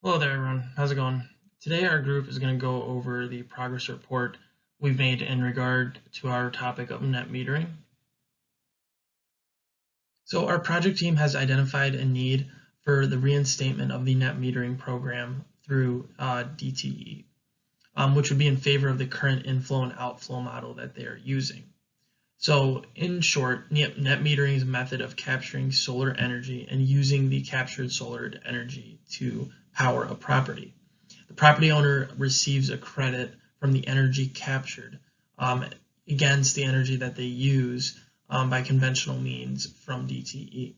Hello there, everyone. How's it going? Today, our group is going to go over the progress report we've made in regard to our topic of net metering. So, our project team has identified a need for the reinstatement of the net metering program through DTE, which would be in favor of the current inflow and outflow model that they are using. So, in short, net metering is a method of capturing solar energy and using the captured solar energy to power a property. The property owner receives a credit from the energy captured against the energy that they use by conventional means from DTE.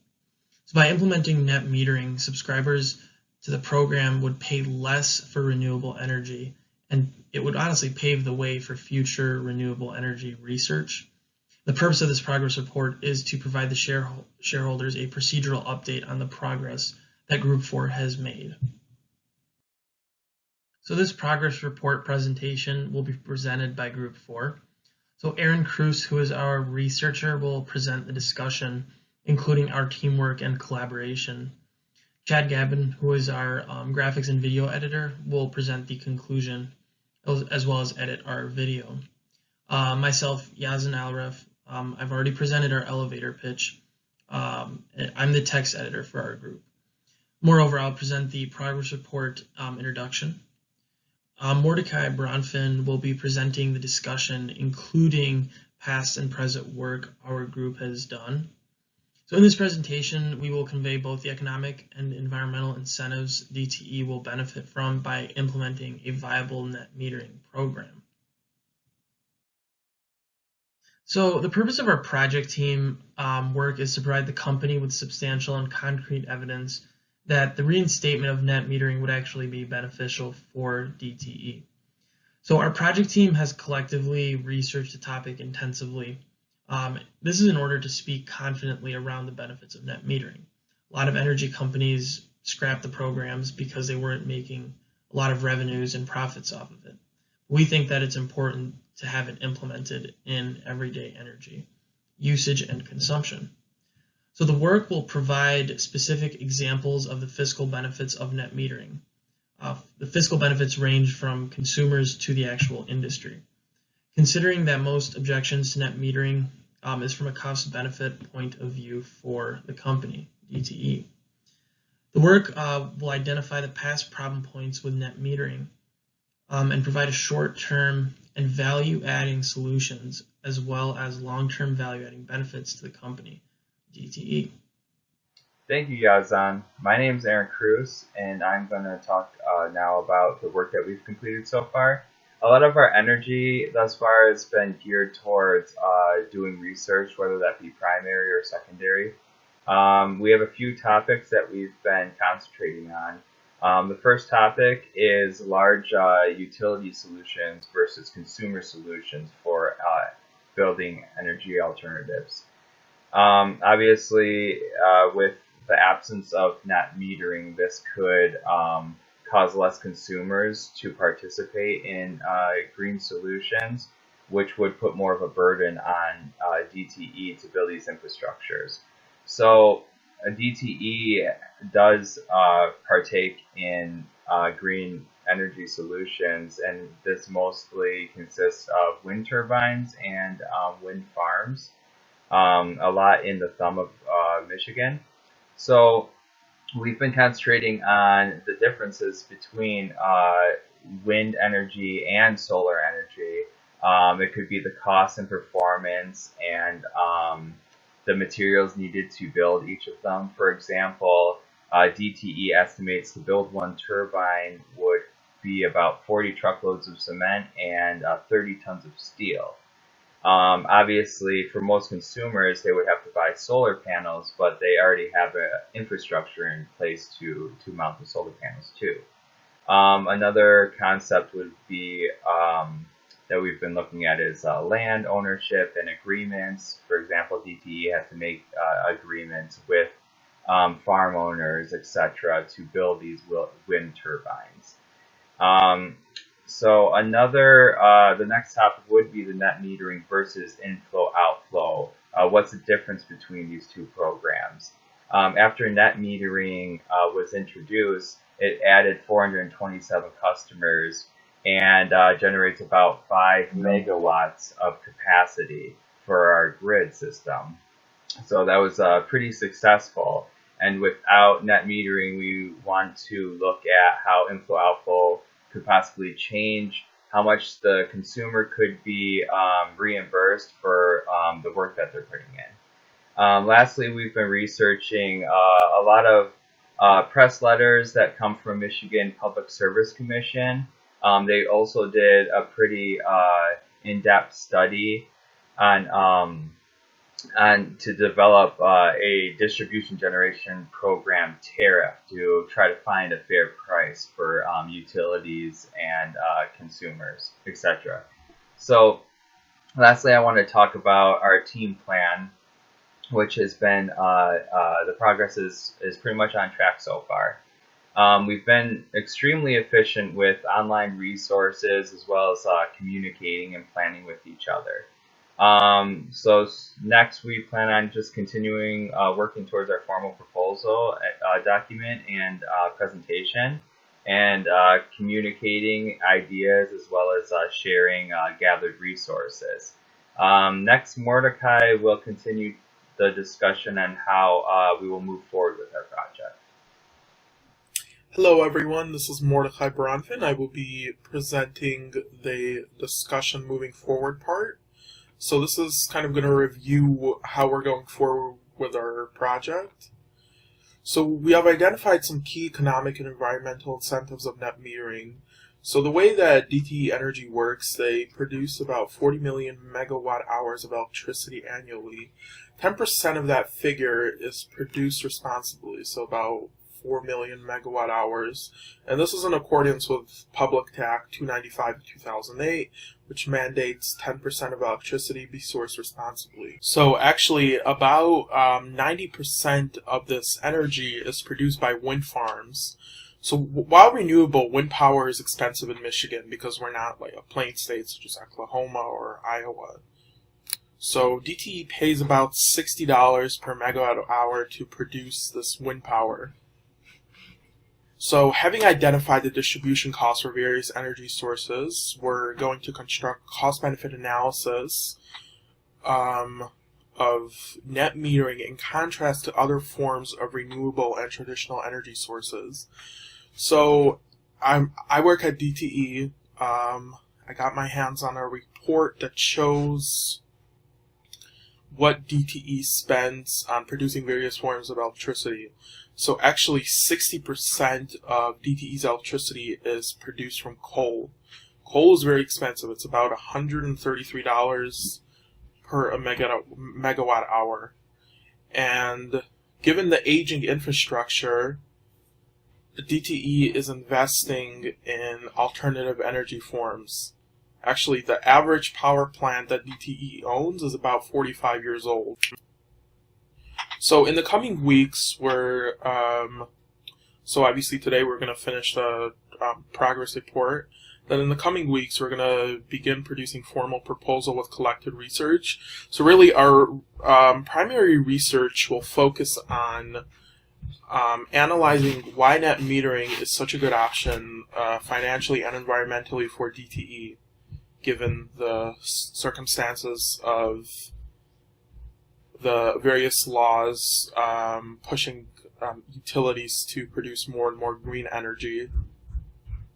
So by implementing net metering, subscribers to the program would pay less for renewable energy, and it would honestly pave the way for future renewable energy research. The purpose of this progress report is to provide the shareholders a procedural update on the progress that Group 4 has made. So this progress report presentation will be presented by Group 4. So Aaron Cruz, who is our researcher, will present the discussion, including our teamwork and collaboration. Chad Gabin, who is our graphics and video editor, will present the conclusion, as well as edit our video. Myself, Yazin Alref, I've already presented our elevator pitch. I'm the text editor for our group. Moreover, I'll present the progress report introduction. Mordecai Bronfin will be presenting the discussion, including past and present work our group has done. So in this presentation, we will convey both the economic and environmental incentives DTE will benefit from by implementing a viable net metering program. So the purpose of our project team work is to provide the company with substantial and concrete evidence that the reinstatement of net metering would actually be beneficial for DTE. So our project team has collectively researched the topic intensively. This is in order to speak confidently around the benefits of net metering. A lot of energy companies scrapped the programs because they weren't making a lot of revenues and profits off of it. We think that it's important to have it implemented in everyday energy usage and consumption. So the work will provide specific examples of the fiscal benefits of net metering. The fiscal benefits range from consumers to the actual industry. Considering that most objections to net metering is from a cost-benefit point of view for the company, DTE. The work will identify the past problem points with net metering and provide a short-term and value-adding solutions as well as long-term value-adding benefits to the company. DTE. Thank you, Yazan. My name is Aaron Cruz, and I'm going to talk now about the work that we've completed so far. A lot of our energy thus far has been geared towards doing research, whether that be primary or secondary. We have a few topics that we've been concentrating on. The first topic is large utility solutions versus consumer solutions for building energy alternatives. Obviously, with the absence of net metering, this could cause less consumers to participate in green solutions, which would put more of a burden on DTE to build these infrastructures. So DTE does partake in green energy solutions, and this mostly consists of wind turbines and wind farms. A lot in the thumb of Michigan. So we've been concentrating on the differences between wind energy and solar energy. It could be the cost and performance and the materials needed to build each of them. For example, DTE estimates to build one turbine would be about 40 truckloads of cement and 30 tons of steel. Obviously, for most consumers, they would have to buy solar panels, but they already have an infrastructure in place to mount the solar panels too. Another concept would be that we've been looking at is land ownership and agreements. For example, DTE has to make agreements with farm owners, etc., to build these wind turbines. So the next topic would be the net metering versus inflow-outflow. What's the difference between these two programs? After net metering was introduced, it added 427 customers and generates about 5 megawatts of capacity for our grid system. So that was pretty successful. And without net metering, we want to look at how inflow outflow could possibly change, how much the consumer could be reimbursed for the work that they're putting in. Lastly, we've been researching a lot of press letters that come from Michigan Public Service Commission. They also did a pretty in-depth study on to develop a distribution generation program tariff to try to find a fair price for utilities and consumers, etc. So lastly, I want to talk about our team plan, which has been the progress is pretty much on track so far. We've been extremely efficient with online resources as well as communicating and planning with each other. So next we plan on just continuing working towards our formal proposal document and presentation, and communicating ideas as well as sharing gathered resources. Next, Mordecai will continue the discussion on how we will move forward with our project. Hello everyone, this is Mordecai Bronfin. I will be presenting the discussion moving forward part. So this is kind of going to review how we're going forward with our project. So we have identified some key economic and environmental incentives of net metering. So the way that DTE Energy works, they produce about 40 million megawatt hours of electricity annually. 10% of that figure is produced responsibly, so about 4 million megawatt hours. And this is in accordance with Public Act 295 of 2008, which mandates 10% of electricity be sourced responsibly. So actually, about 90% of this energy is produced by wind farms. So while renewable, wind power is expensive in Michigan because we're not like a plain state such as Oklahoma or Iowa. So DTE pays about $60 per megawatt hour to produce this wind power. So having identified the distribution costs for various energy sources, we're going to construct cost-benefit analysis of net metering in contrast to other forms of renewable and traditional energy sources. So I work at DTE. I got my hands on a report that shows what DTE spends on producing various forms of electricity. So actually 60% of DTE's electricity is produced from coal. Coal is very expensive. It's about $133 per megawatt hour. And given the aging infrastructure, DTE is investing in alternative energy forms. Actually, the average power plant that DTE owns is about 45 years old. So in the coming weeks, so obviously today we're going to finish the progress report. Then in the coming weeks, we're going to begin producing formal proposal with collected research. So really our primary research will focus on analyzing why net metering is such a good option financially and environmentally for DTE, given the circumstances of the various laws pushing utilities to produce more and more green energy,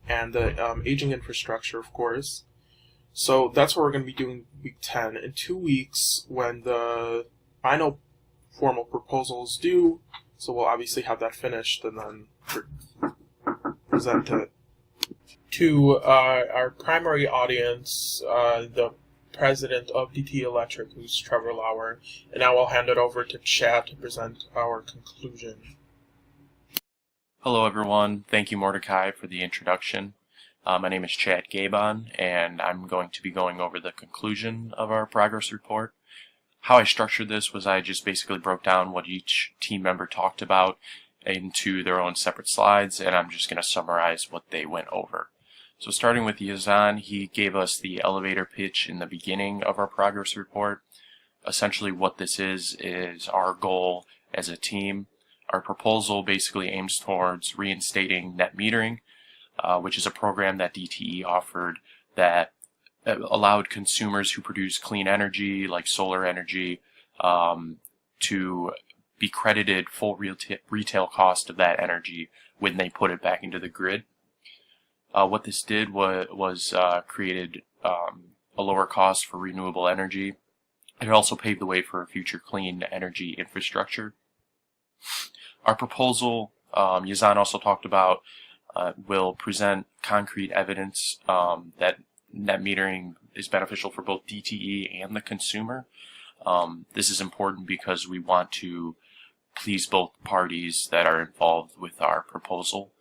and the aging infrastructure, of course. So that's what we're going to be doing week 10. In 2 weeks, when the final formal proposal is due, so we'll obviously have that finished and then present it to our primary audience, the president of DTE Electric, who's Trevor Lauer, and now I'll hand it over to Chad to present our conclusion. Hello everyone, thank you Mordecai for the introduction. My name is Chad Gabon, and I'm going to be going over the conclusion of our progress report. How I structured this was I just basically broke down what each team member talked about into their own separate slides, and I'm just going to summarize what they went over. So starting with Yazan, he gave us the elevator pitch in the beginning of our progress report. Essentially what this is our goal as a team. Our proposal basically aims towards reinstating net metering, which is a program that DTE offered that allowed consumers who produce clean energy, like solar energy, to be credited full retail cost of that energy when they put it back into the grid. What this did was created a lower cost for renewable energy. It also paved the way for a future clean energy infrastructure. Our proposal, Yazan also talked about, will present concrete evidence that net metering is beneficial for both DTE and the consumer. This is important because we want to please both parties that are involved with our proposal.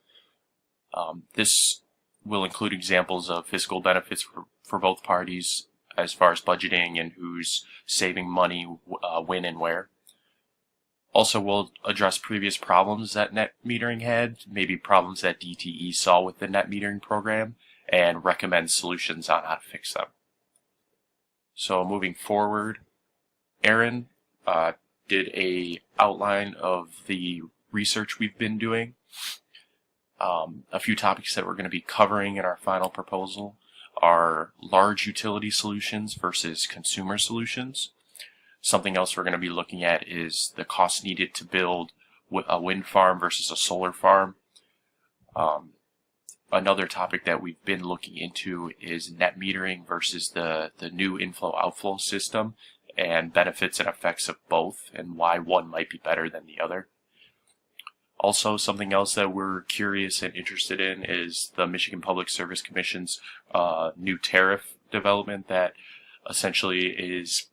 This will include examples of fiscal benefits for both parties as far as budgeting and who's saving money when and where. Also, we'll address previous problems that net metering had, maybe problems that DTE saw with the net metering program, and recommend solutions on how to fix them. So moving forward, Aaron did a outline of the research we've been doing. A few topics that we're going to be covering in our final proposal are large utility solutions versus consumer solutions. Something else we're going to be looking at is the cost needed to build a wind farm versus a solar farm. Another topic that we've been looking into is net metering versus the new inflow-outflow system and benefits and effects of both and why one might be better than the other. Also, something else that we're curious and interested in is the Michigan Public Service Commission's new tariff development that essentially is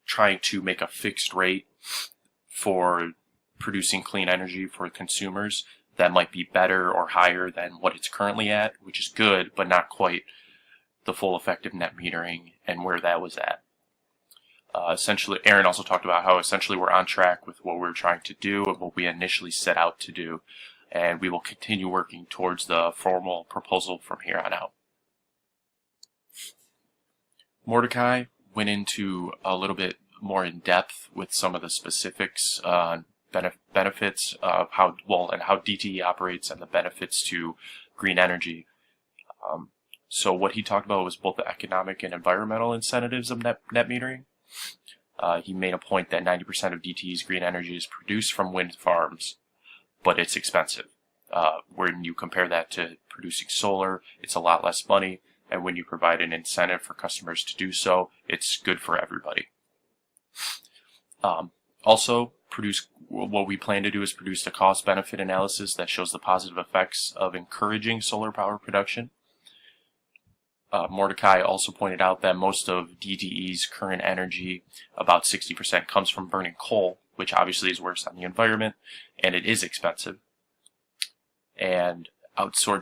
trying to make a fixed rate for producing clean energy for consumers that might be better or higher than what it's currently at, which is good, but not quite the full effect of net metering and where that was at. Essentially, Aaron also talked about how essentially we're on track with what we're trying to do and what we initially set out to do, and we will continue working towards the formal proposal from here on out. Mordecai went into a little bit more in depth with some of the specifics on benefits of how DTE operates and the benefits to green energy. So what he talked about was both the economic and environmental incentives of net metering. He made a point that 90% of DTE's green energy is produced from wind farms, but it's expensive. When you compare that to producing solar, it's a lot less money, and when you provide an incentive for customers to do so, it's good for everybody. Also, what we plan to do is produce a cost-benefit analysis that shows the positive effects of encouraging solar power production. Mordecai also pointed out that most of DTE's current energy, about 60%, comes from burning coal, which obviously is worse on the environment, and it is expensive. And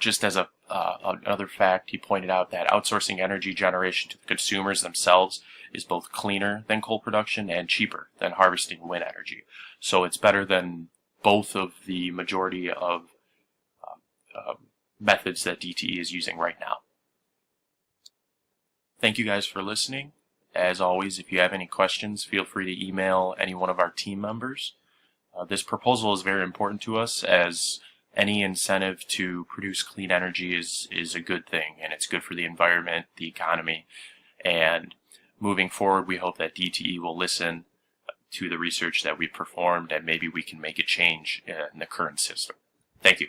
just as another fact, he pointed out that outsourcing energy generation to the consumers themselves is both cleaner than coal production and cheaper than harvesting wind energy. So it's better than both of the majority of methods that DTE is using right now. Thank you guys for listening. As always, if you have any questions, feel free to email any one of our team members. This proposal is very important to us, as any incentive to produce clean energy is a good thing, and it's good for the environment, the economy, and moving forward, we hope that DTE will listen to the research that we performed, and maybe we can make a change in the current system. Thank you.